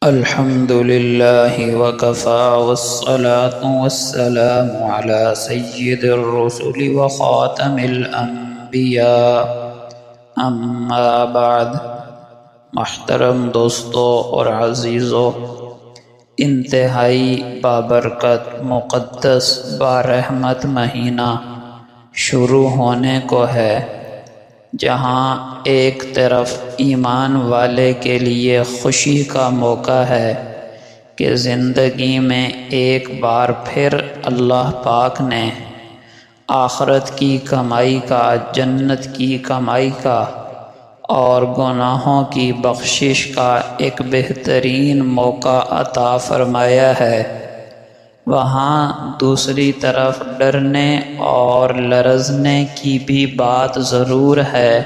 الحمد لله وكفى والصلاة والسلام على سيد الرسل وخاتم الأنبياء اما بعد۔ محترم دوستو اور عزیزو، انتہائی بابرکت مقدس بارحمت مہینہ شروع ہونے کو ہے، جہاں ایک طرف ایمان والے کے لیے خوشی کا موقع ہے کہ زندگی میں ایک بار پھر اللہ پاک نے آخرت کی کمائی کا، جنت کی کمائی کا اور گناہوں کی بخشش کا ایک بہترین موقع عطا فرمایا ہے، وہاں دوسری طرف ڈرنے اور لرزنے کی بھی بات ضرور ہے،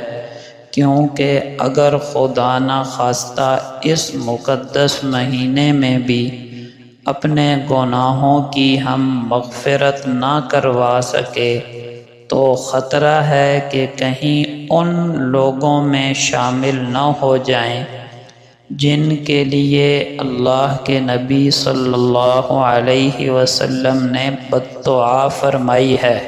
کیونکہ اگر خدا نخواستہ اس مقدس مہینے میں بھی اپنے گناہوں کی ہم مغفرت نہ کروا سکے تو خطرہ ہے کہ کہیں ان لوگوں میں شامل نہ ہو جائیں جن کے لیے اللہ کے نبی صلی اللہ علیہ وسلم نے بددعا فرمائی ہے۔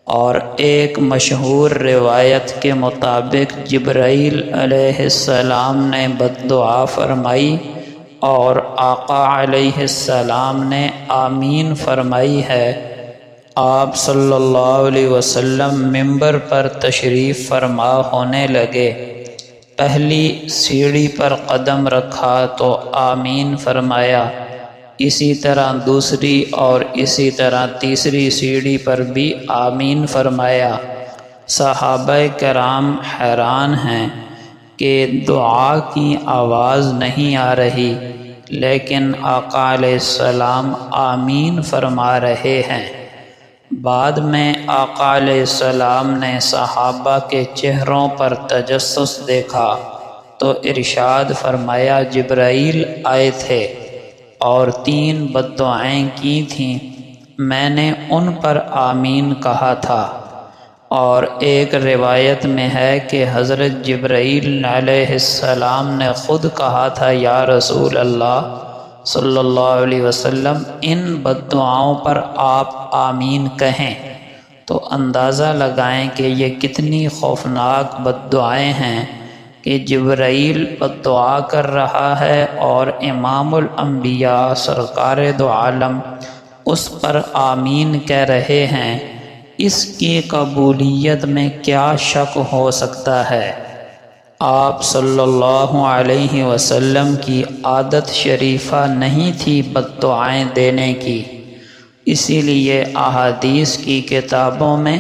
اور ایک مشہور روایت کے مطابق جبرائیل علیہ السلام نے بددعا فرمائی اور آقا علیہ السلام نے آمین فرمائی ہے۔ آپ صلی اللہ علیہ وسلم منبر پر تشریف فرما ہونے لگے، پہلی سیڑھی پر قدم رکھا تو آمین فرمایا، اسی طرح دوسری اور اسی طرح تیسری سیڑھی پر بھی آمین فرمایا۔ صحابہ کرام حیران ہیں کہ دعا کی آواز نہیں آ رہی، لیکن آقا علیہ السلام آمین فرما رہے ہیں۔ بعد میں آقا علیہ السلام نے صحابہ کے چہروں پر تجسس دیکھا تو ارشاد فرمایا، جبرائیل آئے تھے اور 3 بددعائیں کی تھیں، میں نے ان پر آمین کہا تھا۔ اور ایک روایت میں ہے کہ حضرت جبرائیل علیہ السلام نے خود کہا تھا، یا رسول اللہ صلی اللہ علیہ وسلم، ان بددعاؤں پر آپ آمین کہیں، تو اندازہ لگائیں کہ یہ کتنی خوفناک بددعائیں ہیں کہ جبرائیل بددعا کر رہا ہے اور امام الانبیاء سرکار دو عالم اس پر آمین کہہ رہے ہیں۔ اس کی قبولیت میں کیا شک ہو سکتا ہے؟ آپ صلی اللہ علیہ وسلم کی عادت شریفہ نہیں تھی بددعائیں دینے کی، اسی لیے احادیث کی کتابوں میں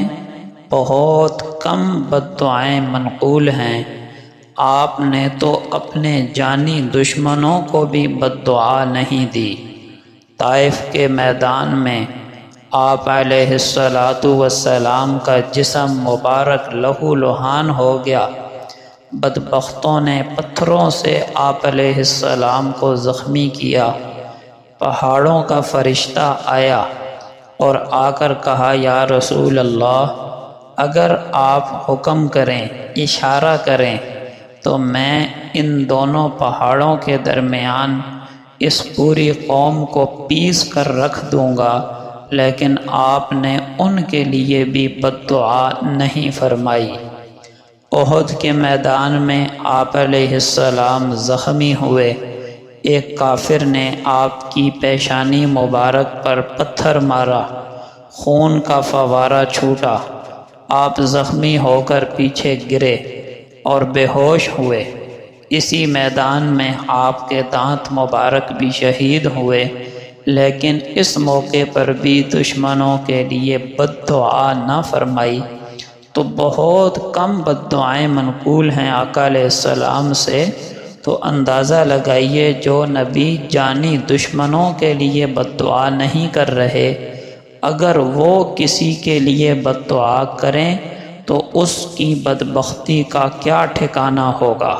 بہت کم بددعائیں منقول ہیں۔ آپ نے تو اپنے جانی دشمنوں کو بھی بددعا نہیں دی۔ طائف کے میدان میں آپ علیہ السلام کا جسم مبارک لہو لہان ہو گیا، بدبختوں نے پتھروں سے آپ علیہ السلام کو زخمی کیا۔ پہاڑوں کا فرشتہ آیا اور آ کر کہا، یا رسول اللہ، اگر آپ حکم کریں، اشارہ کریں تو میں ان دونوں پہاڑوں کے درمیان اس پوری قوم کو پیس کر رکھ دوں گا، لیکن آپ نے ان کے لیے بھی بددعا نہیں فرمائی۔ احد کے میدان میں آپ علیہ السلام زخمی ہوئے، ایک کافر نے آپ کی پیشانی مبارک پر پتھر مارا، خون کا فوارہ چھوٹا، آپ زخمی ہو کر پیچھے گرے اور بے ہوش ہوئے۔ اسی میدان میں آپ کے دانت مبارک بھی شہید ہوئے، لیکن اس موقع پر بھی دشمنوں کے لیے بددعا نہ فرمائی۔ تو بہت کم بددعائیں منقول ہیں آقا علیہ السلام سے، تو اندازہ لگائیے جو نبی جانی دشمنوں کے لیے بددعا نہیں کر رہے، اگر وہ کسی کے لیے بددعا کریں تو اس کی بدبختی کا کیا ٹھکانہ ہوگا۔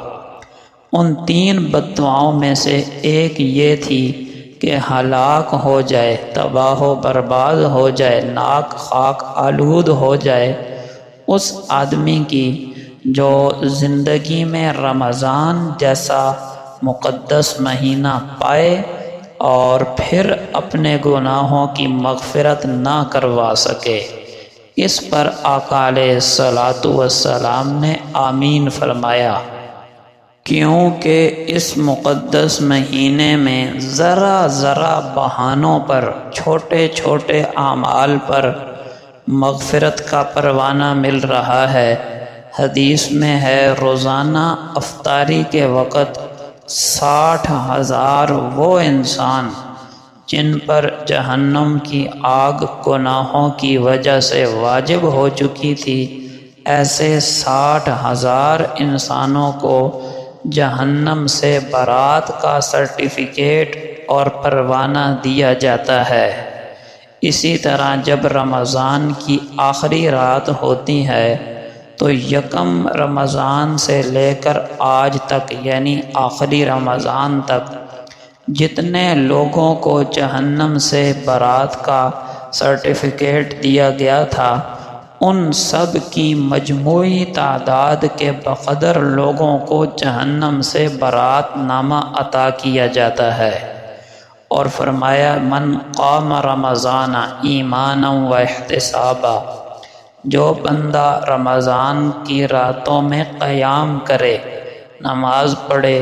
ان 3 بددعاؤں میں سے ایک یہ تھی کہ ہلاک ہو جائے، تباہ و برباد ہو جائے، ناک خاک آلود ہو جائے اس آدمی کی جو زندگی میں رمضان جیسا مقدس مہینہ پائے اور پھر اپنے گناہوں کی مغفرت نہ کروا سکے۔ اس پر آقا علیہ الصلاۃ والسلام نے آمین فرمایا، کیونکہ اس مقدس مہینے میں ذرا ذرا بہانوں پر، چھوٹے چھوٹے اعمال پر مغفرت کا پروانہ مل رہا ہے۔ حدیث میں ہے روزانہ افطاری کے وقت 60,000 وہ انسان جن پر جہنم کی آگ گناہوں کی وجہ سے واجب ہو چکی تھی، ایسے 60,000 انسانوں کو جہنم سے برات کا سرٹیفکیٹ اور پروانہ دیا جاتا ہے۔ اسی طرح جب رمضان کی آخری رات ہوتی ہے تو یکم رمضان سے لے کر آج تک، یعنی آخری رمضان تک جتنے لوگوں کو جہنم سے برات کا سرٹیفکیٹ دیا گیا تھا، ان سب کی مجموعی تعداد کے بقدر لوگوں کو جہنم سے برات نامہ عطا کیا جاتا ہے۔ اور فرمایا من قام رمضان ایمانا و احتسابا، جو بندہ رمضان کی راتوں میں قیام کرے، نماز پڑھے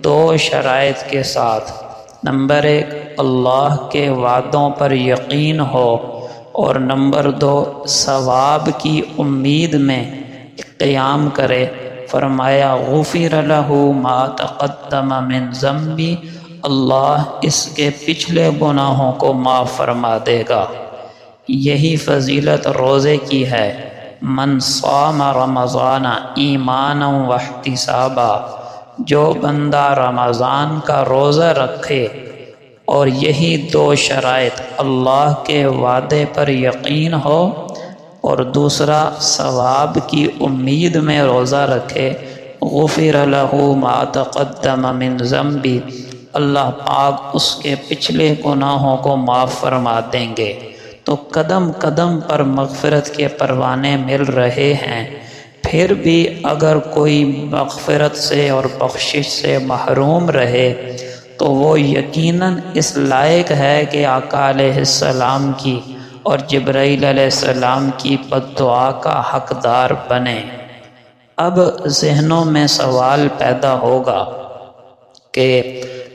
2 شرائط کے ساتھ۔ نمبر 1، اللہ کے وعدوں پر یقین ہو، اور نمبر 2، ثواب کی امید میں قیام کرے۔ فرمایا غفر لہ ما تقدم من ذنبی، اللہ اس کے پچھلے گناہوں کو معاف فرما دے گا۔ یہی فضیلت روزے کی ہے۔ من صام رمضان ایمانا واحتسابا، جو بندہ رمضان کا روزہ رکھے اور یہی 2 شرائط، اللہ کے وعدے پر یقین ہو اور دوسرا ثواب کی امید میں روزہ رکھے، غفر لہ ما تقدم من ذنبی، اللہ پاک اس کے پچھلے گناہوں کو معاف فرما دیں گے۔ تو قدم قدم پر مغفرت کے پروانے مل رہے ہیں، پھر بھی اگر کوئی مغفرت سے اور بخشش سے محروم رہے تو وہ یقیناً اس لائق ہے کہ آقا علیہ السلام کی اور جبرائیل علیہ السلام کی بد دعا کا حقدار بنے۔ اب ذہنوں میں سوال پیدا ہوگا کہ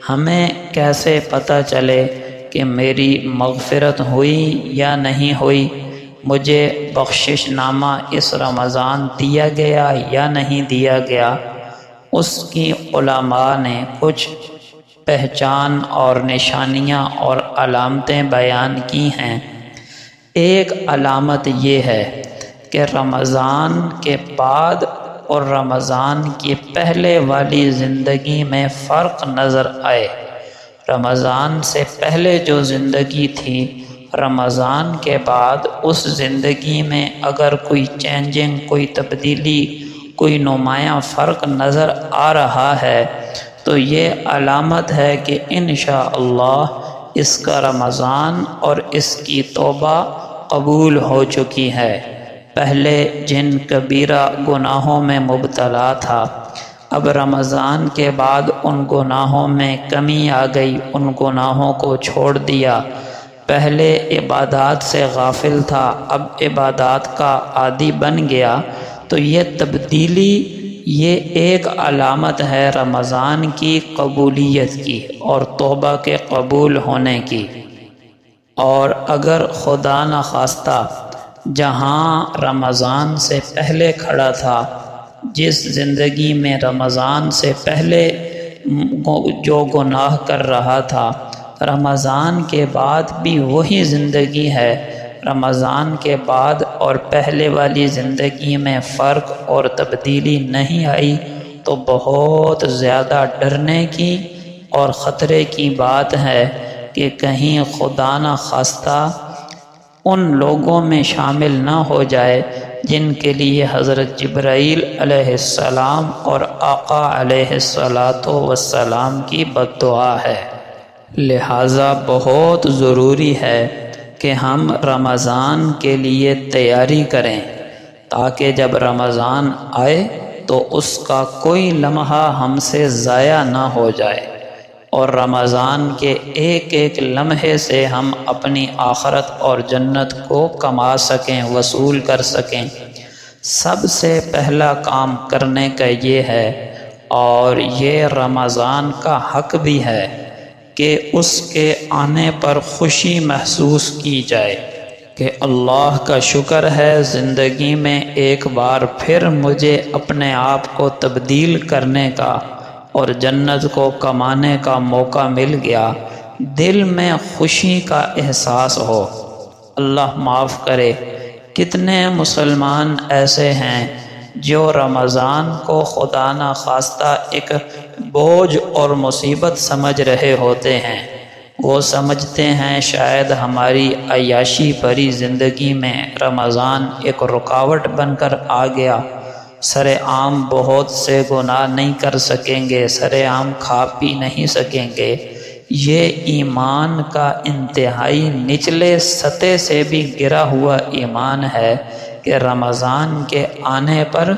ہمیں کیسے پتہ چلے کہ میری مغفرت ہوئی یا نہیں ہوئی، مجھے بخشش نامہ اس رمضان دیا گیا یا نہیں دیا گیا؟ اس کی علماء نے کچھ پہچان اور نشانیاں اور علامتیں بیان کی ہیں۔ ایک علامت یہ ہے کہ رمضان کے بعد اور رمضان کے پہلے والی زندگی میں فرق نظر آئے۔ رمضان سے پہلے جو زندگی تھی، رمضان کے بعد اس زندگی میں اگر کوئی چینجنگ، کوئی تبدیلی، کوئی نمایاں فرق نظر آ رہا ہے تو یہ علامت ہے کہ انشاءاللہ اس کا رمضان اور اس کی توبہ قبول ہو چکی ہے۔ پہلے جن کبیرہ گناہوں میں مبتلا تھا، اب رمضان کے بعد ان گناہوں میں کمی آ گئی، ان گناہوں کو چھوڑ دیا۔ پہلے عبادات سے غافل تھا، اب عبادات کا عادی بن گیا۔ تو یہ تبدیلی، یہ ایک علامت ہے رمضان کی قبولیت کی اور توبہ کے قبول ہونے کی۔ اور اگر خدا نخواستہ جہاں رمضان سے پہلے کھڑا تھا، جس زندگی میں رمضان سے پہلے جو گناہ کر رہا تھا، رمضان کے بعد بھی وہی زندگی ہے، رمضان کے بعد اور پہلے والی زندگی میں فرق اور تبدیلی نہیں آئی، تو بہت زیادہ ڈرنے کی اور خطرے کی بات ہے کہ کہیں خدا نخواستہ ان لوگوں میں شامل نہ ہو جائے جن کے لیے حضرت جبرائیل علیہ السلام اور آقا علیہ الصلاۃ والسلام کی بد دعا ہے۔ لہٰذا بہت ضروری ہے کہ ہم رمضان کے لیے تیاری کریں، تاکہ جب رمضان آئے تو اس کا کوئی لمحہ ہم سے ضائع نہ ہو جائے، اور رمضان کے ایک ایک لمحے سے ہم اپنی آخرت اور جنت کو کما سکیں، وصول کر سکیں۔ سب سے پہلا کام کرنے کا یہ ہے، اور یہ رمضان کا حق بھی ہے، کہ اس کے آنے پر خوشی محسوس کی جائے کہ اللہ کا شکر ہے زندگی میں ایک بار پھر مجھے اپنے آپ کو تبدیل کرنے کا اور جنت کو کمانے کا موقع مل گیا، دل میں خوشی کا احساس ہو۔ اللہ معاف کرے، کتنے مسلمان ایسے ہیں جو رمضان کو خدا نخواستہ ایک بوجھ اور مصیبت سمجھ رہے ہوتے ہیں۔ وہ سمجھتے ہیں شاید ہماری عیاشی بھری زندگی میں رمضان ایک رکاوٹ بن کر آ گیا، سر عام بہت سے گناہ نہیں کر سکیں گے، سر عام کھا پی نہیں سکیں گے۔ یہ ایمان کا انتہائی نچلے سطح سے بھی گرا ہوا ایمان ہے کہ رمضان کے آنے پر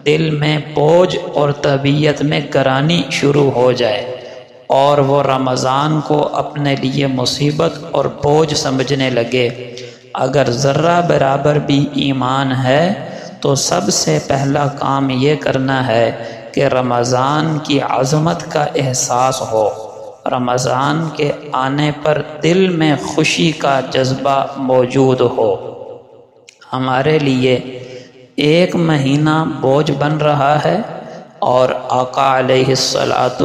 دل میں بوجھ اور طبیعت میں گرانی شروع ہو جائے، اور وہ رمضان کو اپنے لیے مصیبت اور بوجھ سمجھنے لگے۔ اگر ذرہ برابر بھی ایمان ہے تو سب سے پہلا کام یہ کرنا ہے کہ رمضان کی عظمت کا احساس ہو، رمضان کے آنے پر دل میں خوشی کا جذبہ موجود ہو۔ ہمارے لیے ایک مہینہ بوجھ بن رہا ہے، اور آقا علیہ الصلاۃ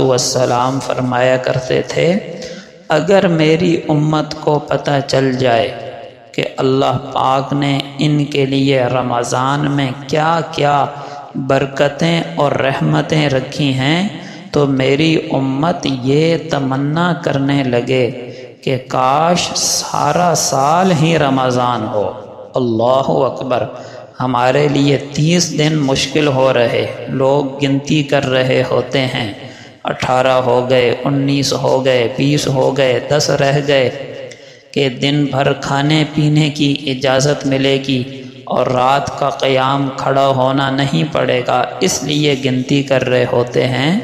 فرمایا کرتے تھے، اگر میری امت کو پتہ چل جائے کہ اللہ پاک نے ان کے لیے رمضان میں کیا کیا برکتیں اور رحمتیں رکھی ہیں، تو میری امت یہ تمنا کرنے لگے کہ کاش سارا سال ہی رمضان ہو۔ اللہ اکبر! ہمارے لیے 30 دن مشکل ہو رہے، لوگ گنتی کر رہے ہوتے ہیں، 18 ہو گئے، 19 ہو گئے، 20 ہو گئے، 10 رہ گئے کہ دن بھر کھانے پینے کی اجازت ملے گی اور رات کا قیام کھڑا ہونا نہیں پڑے گا، اس لیے گنتی کر رہے ہوتے ہیں۔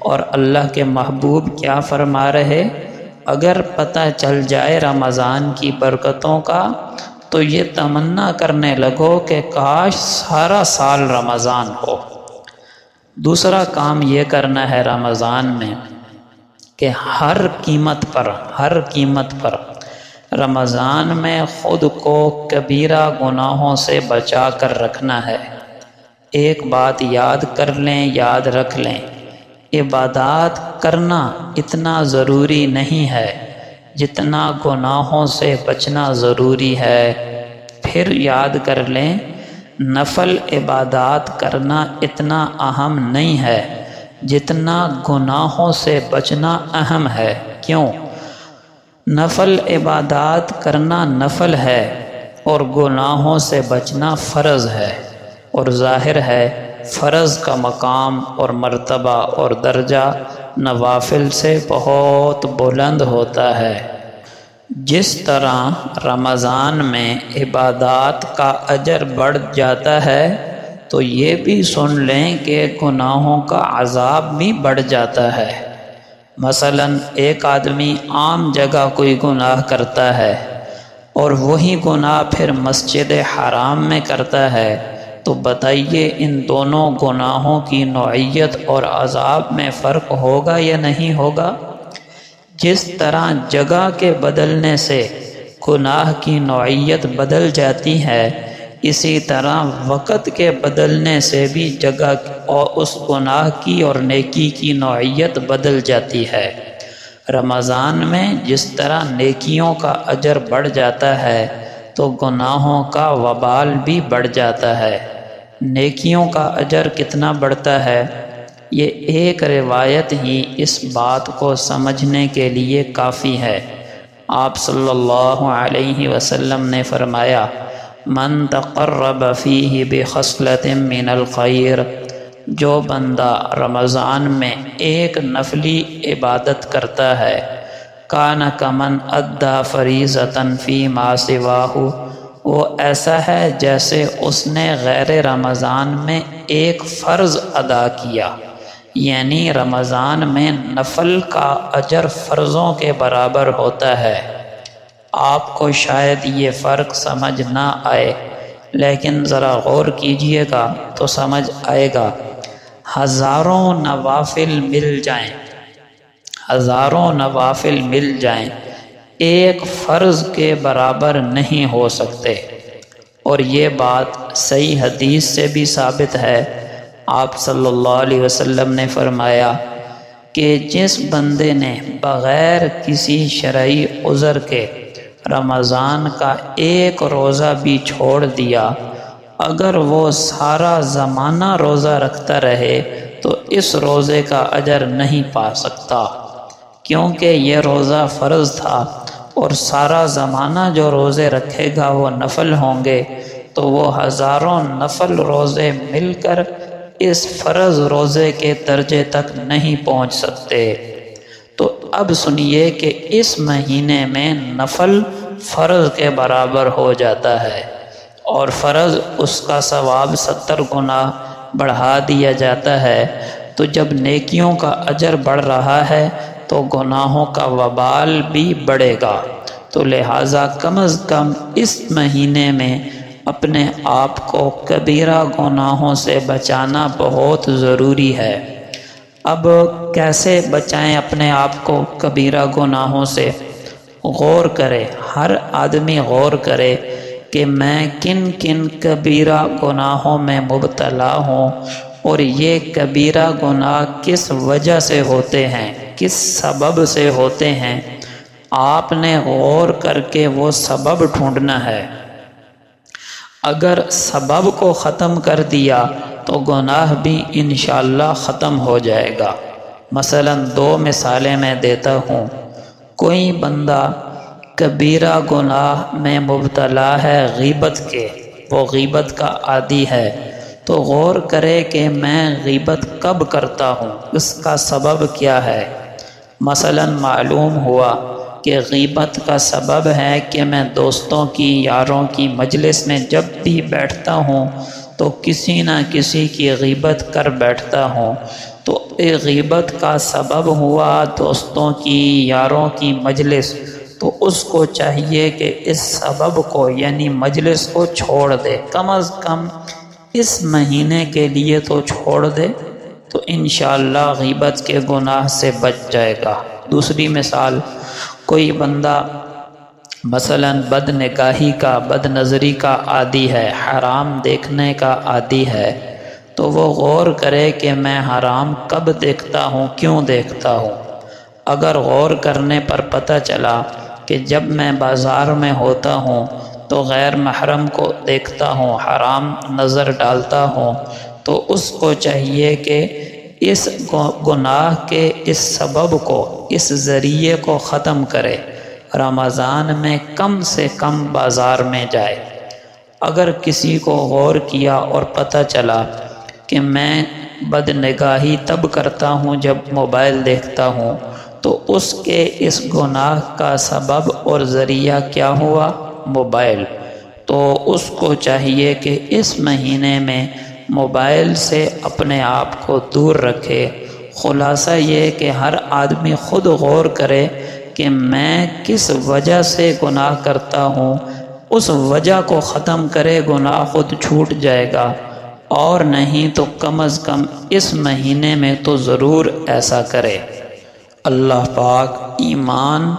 اور اللہ کے محبوب کیا فرما رہے، اگر پتہ چل جائے رمضان کی برکتوں کا تو یہ تمنا کرنے لگو کہ کاش سارا سال رمضان ہو۔ دوسرا کام یہ کرنا ہے رمضان میں کہ ہر قیمت پر رمضان میں خود کو کبیرہ گناہوں سے بچا کر رکھنا ہے۔ ایک بات یاد کر لیں، یاد رکھ لیں، عبادات کرنا اتنا ضروری نہیں ہے جتنا گناہوں سے بچنا ضروری ہے۔ پھر یاد کر لیں، نفل عبادات کرنا اتنا اہم نہیں ہے جتنا گناہوں سے بچنا اہم ہے۔ کیوں؟ نفل عبادات کرنا نفل ہے اور گناہوں سے بچنا فرض ہے، اور ظاہر ہے فرض کا مقام اور مرتبہ اور درجہ نوافل سے بہت بلند ہوتا ہے۔ جس طرح رمضان میں عبادات کا اجر بڑھ جاتا ہے، تو یہ بھی سن لیں کہ گناہوں کا عذاب بھی بڑھ جاتا ہے۔ مثلا ایک آدمی عام جگہ کوئی گناہ کرتا ہے اور وہی گناہ پھر مسجد حرام میں کرتا ہے، تو بتائیے ان دونوں گناہوں کی نوعیت اور عذاب میں فرق ہوگا یا نہیں ہوگا؟ جس طرح جگہ کے بدلنے سے گناہ کی نوعیت بدل جاتی ہے، اسی طرح وقت کے بدلنے سے بھی جگہ اور اس گناہ کی اور نیکی کی نوعیت بدل جاتی ہے۔ رمضان میں جس طرح نیکیوں کا اجر بڑھ جاتا ہے تو گناہوں کا وبال بھی بڑھ جاتا ہے۔ نیکیوں کا اجر کتنا بڑھتا ہے، یہ ایک روایت ہی اس بات کو سمجھنے کے لیے کافی ہے۔ آپ صلی اللہ علیہ وسلم نے فرمایا، من تقرب فیہ بخصلۃ من الخیر، جو بندہ رمضان میں ایک نفلی عبادت کرتا ہے، کان کمن ادی فریضۃ فیما سواہ، وہ ایسا ہے جیسے اس نے غیر رمضان میں ایک فرض ادا کیا، یعنی رمضان میں نفل کا اجر فرضوں کے برابر ہوتا ہے۔ آپ کو شاید یہ فرق سمجھ نہ آئے، لیکن ذرا غور کیجئے گا تو سمجھ آئے گا۔ ہزاروں نوافل مل جائیں، ہزاروں نوافل مل جائیں، ایک فرض کے برابر نہیں ہو سکتے۔ اور یہ بات صحیح حدیث سے بھی ثابت ہے۔ آپ صلی اللہ علیہ وسلم نے فرمایا کہ جس بندے نے بغیر کسی شرعی عذر کے رمضان کا ایک روزہ بھی چھوڑ دیا، اگر وہ سارا زمانہ روزہ رکھتا رہے تو اس روزے کا اجر نہیں پا سکتا، کیونکہ یہ روزہ فرض تھا، اور سارا زمانہ جو روزے رکھے گا وہ نفل ہوں گے، تو وہ ہزاروں نفل روزے مل کر اس فرض روزے کے درجے تک نہیں پہنچ سکتے۔ تو اب سنیے کہ اس مہینے میں نفل فرض کے برابر ہو جاتا ہے، اور فرض اس کا ثواب 70 گنا بڑھا دیا جاتا ہے۔ تو جب نیکیوں کا اجر بڑھ رہا ہے تو گناہوں کا وبال بھی بڑھے گا، تو لہٰذا کم از کم اس مہینے میں اپنے آپ کو کبیرہ گناہوں سے بچانا بہت ضروری ہے۔ اب کیسے بچائیں اپنے آپ کو کبیرہ گناہوں سے؟ غور کرے، ہر آدمی غور کرے کہ میں کن کن کبیرہ گناہوں میں مبتلا ہوں، اور یہ کبیرہ گناہ کس وجہ سے ہوتے ہیں، کس سبب سے ہوتے ہیں۔ آپ نے غور کر کے وہ سبب ڈھونڈنا ہے۔ اگر سبب کو ختم کر دیا تو گناہ بھی انشاءاللہ ختم ہو جائے گا۔ مثلا 2 مثالیں میں دیتا ہوں۔ کوئی بندہ کبیرہ گناہ میں مبتلا ہے غیبت کے، وہ غیبت کا عادی ہے، تو غور کرے کہ میں غیبت کب کرتا ہوں، اس کا سبب کیا ہے۔ مثلا معلوم ہوا کہ غیبت کا سبب ہے کہ میں دوستوں کی، یاروں کی مجلس میں جب بھی بیٹھتا ہوں تو کسی نہ کسی کی غیبت کر بیٹھتا ہوں، تو غیبت کا سبب ہوا دوستوں کی، یاروں کی مجلس، تو اس کو چاہیے کہ اس سبب کو یعنی مجلس کو چھوڑ دے، کم از کم اس مہینے کے لیے تو چھوڑ دے، تو انشاءاللہ غیبت کے گناہ سے بچ جائے گا۔ دوسری مثال، کوئی بندہ مثلا بد نگاہی کا، بد نظری کا عادی ہے، حرام دیکھنے کا عادی ہے، تو وہ غور کرے کہ میں حرام کب دیکھتا ہوں، کیوں دیکھتا ہوں۔ اگر غور کرنے پر پتہ چلا کہ جب میں بازار میں ہوتا ہوں تو غیر محرم کو دیکھتا ہوں، حرام نظر ڈالتا ہوں، تو اس کو چاہیے کہ اس گناہ کے اس سبب کو، اس ذریعے کو ختم کرے، رمضان میں کم سے کم بازار میں جائے۔ اگر کسی کو غور کیا اور پتہ چلا کہ میں بد نگاہی تب کرتا ہوں جب موبائل دیکھتا ہوں، تو اس کے اس گناہ کا سبب اور ذریعہ کیا ہوا؟ موبائل۔ تو اس کو چاہیے کہ اس مہینے میں موبائل سے اپنے آپ کو دور رکھے۔ خلاصہ یہ کہ ہر آدمی خود غور کرے کہ میں کس وجہ سے گناہ کرتا ہوں، اس وجہ کو ختم کرے، گناہ خود چھوٹ جائے گا، اور نہیں تو کم از کم اس مہینے میں تو ضرور ایسا کرے۔ اللہ پاک ایمان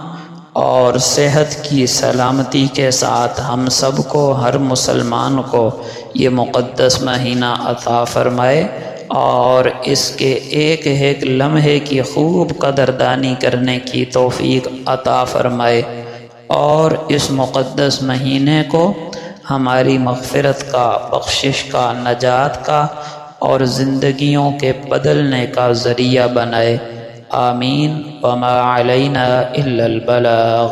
اور صحت کی سلامتی کے ساتھ ہم سب کو، ہر مسلمان کو یہ مقدس مہینہ عطا فرمائے، اور اس کے ایک ایک لمحے کی خوب قدردانی کرنے کی توفیق عطا فرمائے، اور اس مقدس مہینے کو ہماری مغفرت کا، بخشش کا، نجات کا اور زندگیوں کے بدلنے کا ذریعہ بنائے۔ آمین۔ وما علینا الا البلاغ۔